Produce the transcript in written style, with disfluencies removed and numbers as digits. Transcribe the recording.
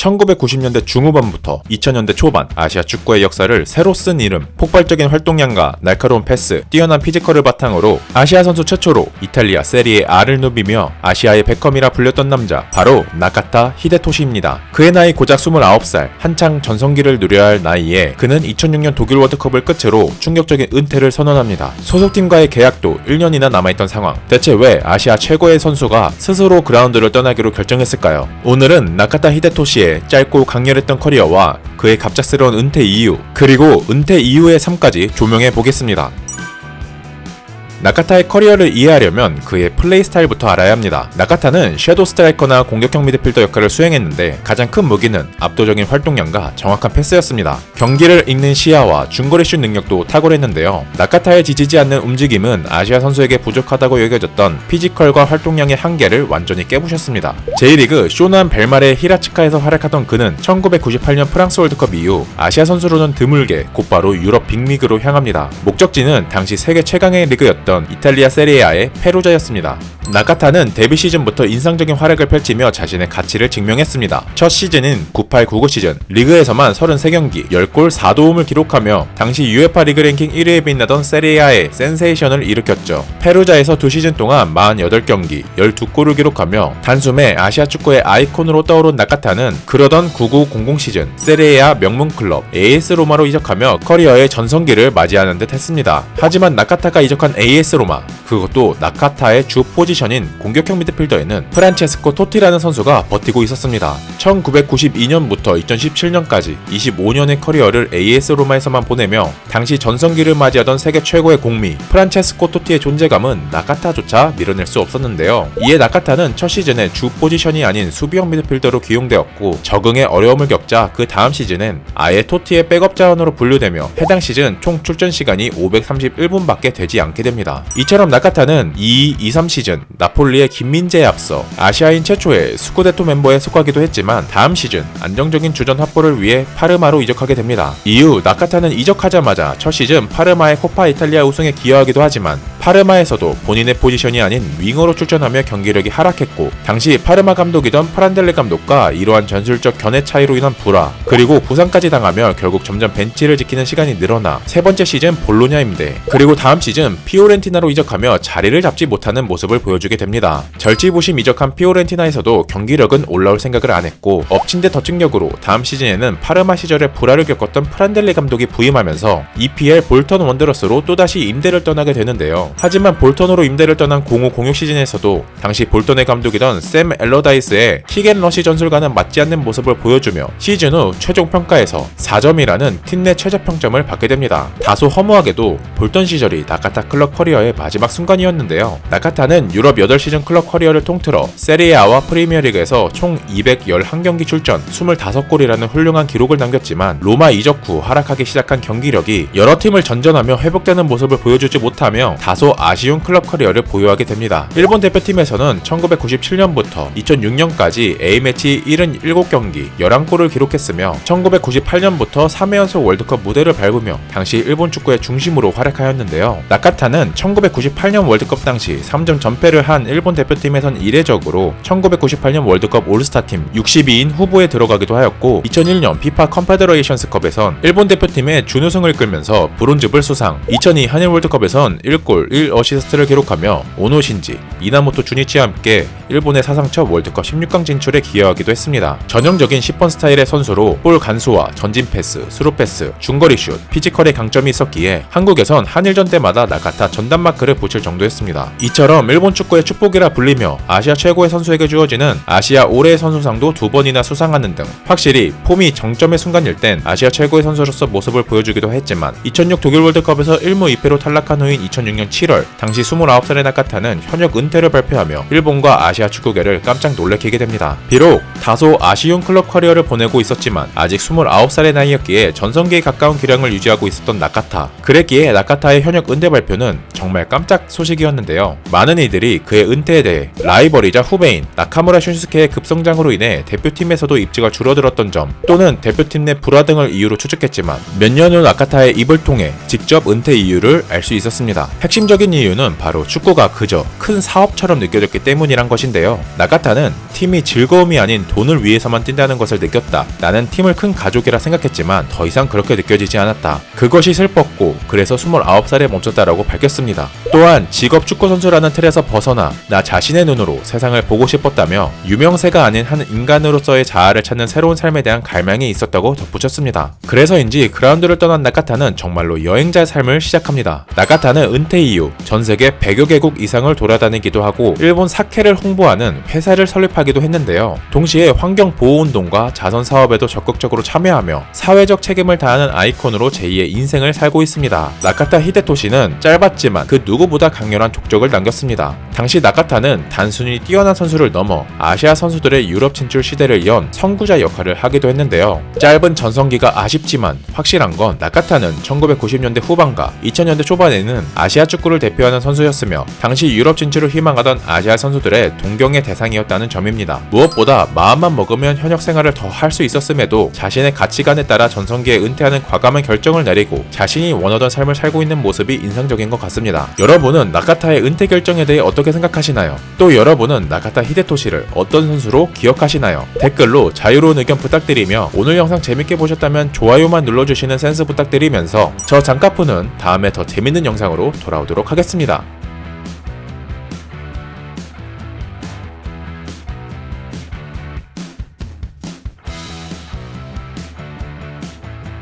1990년대 중후반부터 2000년대 초반 아시아 축구의 역사를 새로 쓴 이름, 폭발적인 활동량과 날카로운 패스, 뛰어난 피지컬을 바탕으로 아시아 선수 최초로 이탈리아 세리에 R을 누비며 아시아의 베컴이라 불렸던 남자, 바로 나카타 히데토시입니다. 그의 나이 고작 29살, 한창 전성기를 누려야 할 나이에 그는 2006년 독일 월드컵을 끝으로 충격적인 은퇴를 선언합니다. 소속팀과의 계약도 1년이나 남아있던 상황. 대체 왜 아시아 최고의 선수가 스스로 그라운드를 떠나기로 결정했을까요? 오늘은 나카타 히데토시의 짧고 강렬했던 커리어와 그의 갑작스러운 은퇴 이유, 그리고 은퇴 이후의 삶까지 조명해 보겠습니다. 나카타의 커리어를 이해하려면 그의 플레이 스타일부터 알아야 합니다. 나카타는 섀도우 스트라이커나 공격형 미드필더 역할을 수행했는데 가장 큰 무기는 압도적인 활동량과 정확한 패스였습니다. 경기를 읽는 시야와 중거리 슛 능력도 탁월했는데요. 나카타의 지치지 않는 움직임은 아시아 선수에게 부족하다고 여겨졌던 피지컬과 활동량의 한계를 완전히 깨부셨습니다. J리그 쇼난 벨마레 히라츠카에서 활약하던 그는 1998년 프랑스 월드컵 이후 아시아 선수로는 드물게 곧바로 유럽 빅리그로 향합니다. 목적지는 당시 세계 최강의 리그였던 이탈리아 세리에A의 페루자였습니다. 나카타는 데뷔 시즌부터 인상적인 활약을 펼치며 자신의 가치를 증명했습니다. 첫 시즌인 98-99 시즌 리그에서만 33경기 10골 4도움을 기록하며 당시 UEFA 리그 랭킹 1위에 빛나던 세리에A의 센세이션을 일으켰죠. 페루자에서 2시즌 동안 48경기 12골을 기록하며 단숨에 아시아 축구의 아이콘으로 떠오른 나카타는 그러던 99-00 시즌 세리에A 명문 클럽 AS 로마로 이적하며 커리어의 전성기를 맞이하는 듯 했습니다. 하지만 나카타가 이적한 AS 로마, 그것도 나카타의 주 포지션인 공격형 미드필더에는 프란체스코 토티라는 선수가 버티고 있었습니다. 1992년부터 2017년까지 25년의 커리어를 AS 로마에서만 보내며 당시 전성기를 맞이하던 세계 최고의 공미 프란체스코 토티의 존재감은 나카타조차 밀어낼 수 없었는데요. 이에 나카타는 첫 시즌에 주 포지션이 아닌 수비형 미드필더로 기용되었고 적응에 어려움을 겪자 그 다음 시즌엔 아예 토티의 백업 자원으로 분류되며 해당 시즌 총 출전 시간이 531분밖에 되지 않게 됩니다. 이처럼 나카타는 22-23 시즌 나폴리의 김민재에 앞서 아시아인 최초의 스쿠데토 멤버에 속하기도 했지만 다음 시즌 안정적인 주전 확보를 위해 파르마로 이적하게 됩니다. 이후 나카타는 이적하자마자 첫 시즌 파르마의 코파 이탈리아 우승에 기여하기도 하지만 파르마에서도 본인의 포지션이 아닌 윙어로 출전하며 경기력이 하락했고 당시 파르마 감독이던 프란델레 감독과 이러한 전술적 견해 차이로 인한 불화, 그리고 부상까지 당하며 결국 점점 벤치를 지키는 시간이 늘어나 세 번째 시즌 볼로냐 임대, 그리고 다음 시즌 피오렌티나로 이적하며 자리를 잡지 못하는 모습을 보여주게 됩니다. 절치부심 이적한 피오렌티나에서도 경기력은 올라올 생각을 안 했고 엎친 데 덮친 격으로 다음 시즌에는 파르마 시절에 불화를 겪었던 프란델레 감독이 부임하면서 EPL 볼턴 원더러스로 또다시 임대를 떠나게 되는데요. 하지만 볼턴으로 임대를 떠난 05-06 시즌에서도 당시 볼턴의 감독이던 샘 엘러다이스의 킥앤러시 전술과는 맞지 않는 모습을 보여주며 시즌 후 최종 평가에서 4점이라는 팀 내 최저 평점을 받게 됩니다. 다소 허무하게도 볼턴 시절이 나카타 클럽 커리어의 마지막 순간이었는데요. 나카타는 유럽 8시즌 클럽 커리어를 통틀어 세리에A와 프리미어리그에서 총 211경기 출전 25골이라는 훌륭한 기록을 남겼지만 로마 이적 후 하락하기 시작한 경기력이 여러 팀을 전전하며 회복되는 모습을 보여주지 못하며 다소 아쉬운 클럽 커리어를 보유하게 됩니다. 일본 대표팀에서는 1997년부터 2006년까지 A매치 77경기 11골을 기록했으며 1998년부터 3회 연속 월드컵 무대를 밟으며 당시 일본 축구의 중심으로 활약하였는데요. 나카타는 1998년 월드컵 당시 3점 전패를 한 일본 대표팀에선 이례적으로 1998년 월드컵 올스타팀 62인 후보에 들어가기도 하였고 2001년 피파 컨페더레이션스컵에선 일본 대표팀의 준우승을 끌면서 브론즈볼 수상, 2002 한일 월드컵에선 1골 1어시스트를 기록하며 오노 신지, 이나모토 주니치와 함께 일본의 사상 첫 월드컵 16강 진출에 기여하기도 했습니다. 전형적인 10번 스타일의 선수로 볼 간수와 전진 패스, 스루 패스, 중거리 슛, 피지컬의 강점이 있었기에 한국에선 한일전 때마다 나카타 전담 마크를 붙일 정도였습니다. 이처럼 일본 축구의 축복이라 불리며 아시아 최고의 선수에게 주어지는 아시아 올해의 선수상도 2번이나 수상하는 등 확실히 폼이 정점의 순간일 땐 아시아 최고의 선수로서 모습을 보여주기도 했지만 2006 독일 월드컵에서 1무 2패로 탈락한 후인 2006년 7월 당시 29살의 나카타는 현역 은퇴를 발표하며 일본과 아시아 축구계를 깜짝 놀래키게 됩니다. 비록 다소 아쉬운 클럽 커리어를 보내고 있었지만 아직 29살의 나이였기에 전성기에 가까운 기량을 유지하고 있었던 나카타, 그랬기에 나카타의 현역 은퇴 발표는 정말 깜짝 소식이었는데요. 많은 이들이 선수들이 그의 은퇴에 대해 라이벌이자 후배인 나카무라 슌스케의 급성장으로 인해 대표팀에서도 입지가 줄어들었던 점, 또는 대표팀 내 불화 등을 이유로 추측했지만 몇 년 후 나카타의 입을 통해 직접 은퇴 이유를 알 수 있었습니다. 핵심적인 이유는 바로 축구가 그저 큰 사업처럼 느껴졌기 때문이란 것인데요. 나카타는 팀이 즐거움이 아닌 돈을 위해서만 뛴다는 것을 느꼈다. 나는 팀을 큰 가족이라 생각했지만 더 이상 그렇게 느껴지지 않았다. 그것이 슬펐고 그래서 29살에 멈췄다라고 밝혔습니다. 또한 직업 축구선수라는 틀에서 벗어나 나 자신의 눈으로 세상을 보고 싶었다며 유명세가 아닌 한 인간으로서의 자아를 찾는 새로운 삶에 대한 갈망이 있었다고 덧붙였습니다. 그래서인지 그라운드를 떠난 나카타는 정말로 여행자의 삶을 시작합니다. 나카타는 은퇴 이후 전 세계 100여 개국 이상을 돌아다니기도 하고 일본 사케를 홍보하는 회사를 설립하기도 했는데요. 동시에 환경보호운동과 자선 사업에도 적극적으로 참여하며 사회적 책임을 다하는 아이콘으로 제2의 인생을 살고 있습니다. 나카타 히데토시는 짧았지만 그 누구보다 강렬한 족적을 남겼습니다. 당시 나카타는 단순히 뛰어난 선수를 넘어 아시아 선수들의 유럽 진출 시대를 연 선구자 역할을 하기도 했는데요. 짧은 전성기가 아쉽지만 확실한 건 나카타는 1990년대 후반과 2000년대 초반에는 아시아 축구를 대표하는 선수였으며 당시 유럽 진출을 희망하던 아시아 선수들의 동경의 대상이었다는 점입니다. 무엇보다 마음만 먹으면 현역 생활을 더 할 수 있었음에도 자신의 가치관에 따라 전성기에 은퇴하는 과감한 결정을 내리고 자신이 원하던 삶을 살고 있는 모습이 인상적인 것 같습니다. 여러분은 나카타의 은퇴 결정에 대해 어떻게 생각하시나요? 또 여러분은 나카타 히데토시를 어떤 선수로 기억하시나요? 댓글로 자유로운 의견 부탁드리며 오늘 영상 재밌게 보셨다면 좋아요만 눌러주시는 센스 부탁드리면서 저 장카푸는 다음에 더 재밌는 영상으로 돌아오도록 하겠습니다.